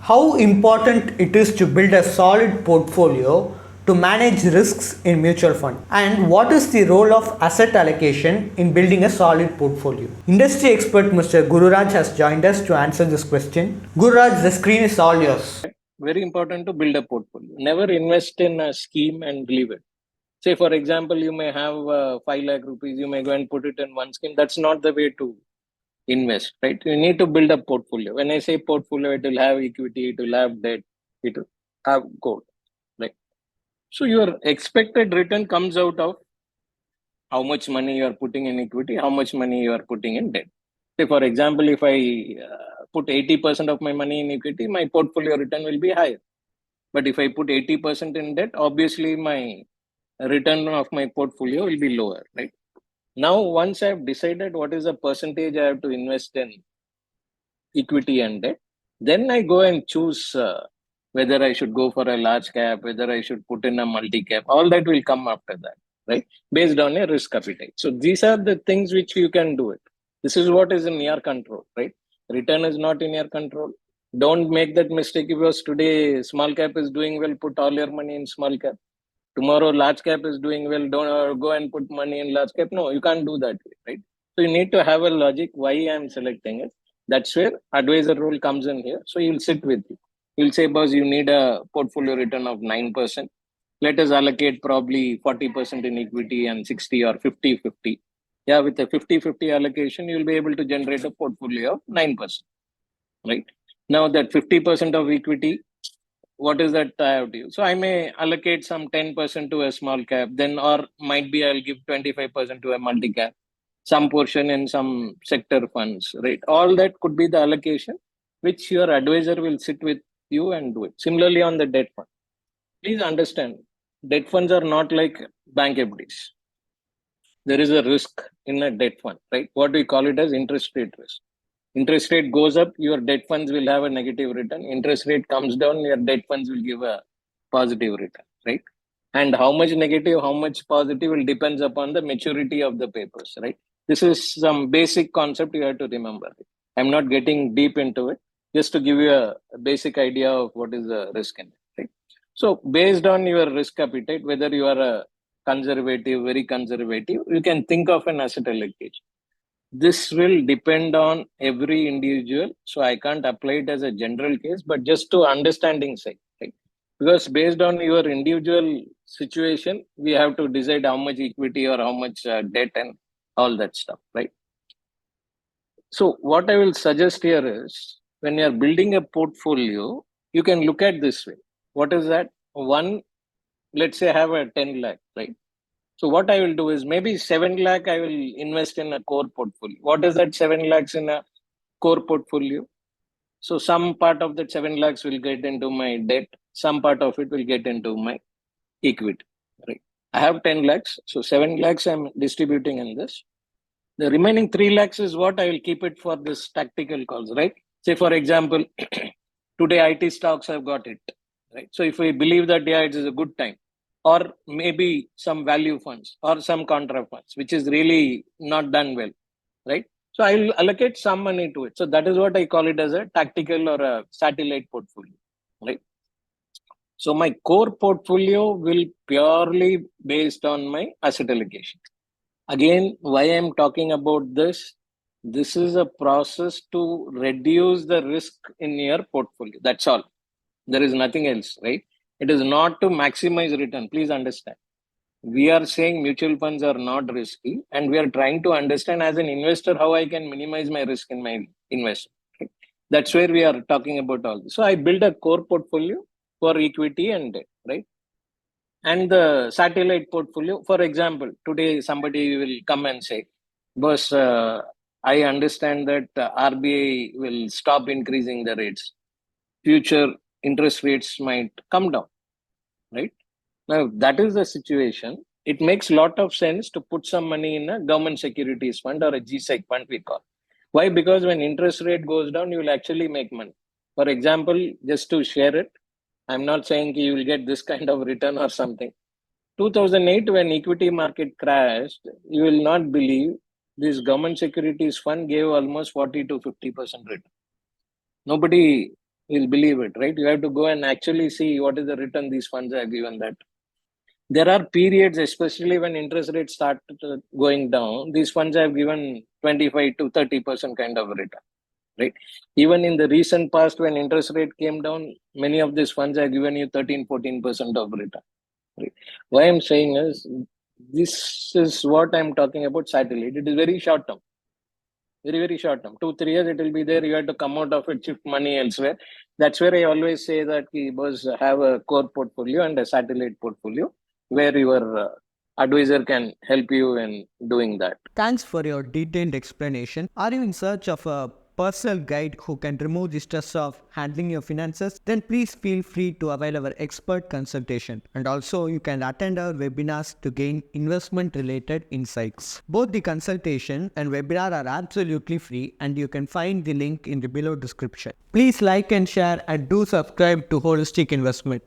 How important it is to build a solid portfolio to manage risks in mutual fund, and what is the role of asset allocation in building a solid portfolio. Industry expert Mr. Gururaj has joined us to answer this question. Gururaj, the screen is all yours. Very important to build a portfolio. Never invest in a scheme and leave it. Say, for example, you may have 5 lakh rupees, you may go and put it in one scheme. That's not the way to invest, right? You need to build a portfolio. When I say portfolio, it will have equity, it will have debt, it will have gold, right? So your expected return comes out of how much money you are putting in equity, how much money you are putting in debt. Say, for example, if I put 80% of my money in equity, my portfolio return will be higher. But if I put 80% in debt, obviously my return of my portfolio will be lower, right? Now, once I've decided what is the percentage I have to invest in equity and debt, then I go and choose whether I should go for a large cap, whether I should put in a multi cap. All that will come after that, right? Based on a risk appetite. So these are the things which you can do it. This is what is in your control, right? Return is not in your control. Don't make that mistake because today small cap is doing well, put all your money in small cap. Tomorrow large cap is doing well, don't go and put money in large cap. No, you can't do that, right? So you need to have a logic why I'm selecting it. That's where advisor role comes in here. So you'll sit with you. You'll say, boss, you need a portfolio return of 9%. Let us allocate probably 40% in equity and 60 or 50-50. Yeah, with a 50-50 allocation, you'll be able to generate a portfolio of 9%, right? Now that 50% of equity, what is that I have to use? So I may allocate some 10% to a small cap, then or might be I'll give 25% to a multi cap, some portion in some sector funds, right? All that could be the allocation which your advisor will sit with you and do it. Similarly on the debt fund. Please understand, debt funds are not like bank FDs. There is a risk in a debt fund, right? What we call it as interest rate risk. Interest rate goes up, your debt funds will have a negative return. Interest rate comes down, your debt funds will give a positive return, right? And how much negative, how much positive will depends upon the maturity of the papers, right? This is some basic concept you have to remember. I'm not getting deep into it, just to give you a basic idea of what is the risk in it, right? So based on your risk appetite, whether you are a conservative, very conservative, you can think of an asset allocation. This will depend on every individual, so I can't apply it as a general case, but just to understanding sake, right? Because based on your individual situation, we have to decide how much equity or how much debt and all that stuff, right? So what I will suggest here is, when you're building a portfolio, you can look at this way. What is that? One, let's say I have a 10 lakh, right? So what I will do is maybe 7 lakh I will invest in a core portfolio. What is that 7 lakhs in a core portfolio? So some part of that 7 lakhs will get into my debt. Some part of it will get into my equity, right? I have 10 lakhs. So 7 lakhs I'm distributing in this. The remaining 3 lakhs is what I will keep it for this tactical calls, right? Say for example, today IT stocks have got it, right? So if we believe that, yeah, it is a good time, or maybe some value funds or some contra funds, which is really not done well, right? So I'll allocate some money to it. So that is what I call it as a tactical or a satellite portfolio, right? So my core portfolio will purely based on my asset allocation. Again, why I'm talking about this, this is a process to reduce the risk in your portfolio. That's all. There is nothing else, right? It is not to maximize return. Please understand. We are saying mutual funds are not risky, and we are trying to understand as an investor how I can minimize my risk in my investment. Okay? That's where we are talking about all this. So I build a core portfolio for equity and debt, right? And the satellite portfolio, for example, today somebody will come and say, boss, I understand that RBI will stop increasing the rates. Future interest rates might come down, right? Now, that is the situation. It makes a lot of sense to put some money in a government securities fund or a GSEC fund, we call. Why? Because when interest rate goes down, you will actually make money. For example, just to share it, I'm not saying you will get this kind of return or something. 2008, when equity market crashed, you will not believe this government securities fund gave almost 40 to 50% return. Nobody you'll believe it, right? You have to go and actually see what is the return these funds have given that. There are periods, especially when interest rates start going down, these funds have given 25 to 30% kind of return, right? Even in the recent past, when interest rate came down, many of these funds have given you 13-14% of return, right? Why I'm saying is, this is what I'm talking about satellite. It is very short term, very short term. 2-3 years it will be there. You have to come out of it, shift money elsewhere. That's where I always say that we must have a core portfolio and a satellite portfolio where your advisor can help you in doing that. Thanks for your detailed explanation. Are you in search of a personal guide who can remove the stress of handling your finances? Then please feel free to avail our expert consultation. And also you can attend our webinars to gain investment related insights. Both the consultation and webinar are absolutely free and you can find the link in the below description. Please like and share and do subscribe to Holistic Investment.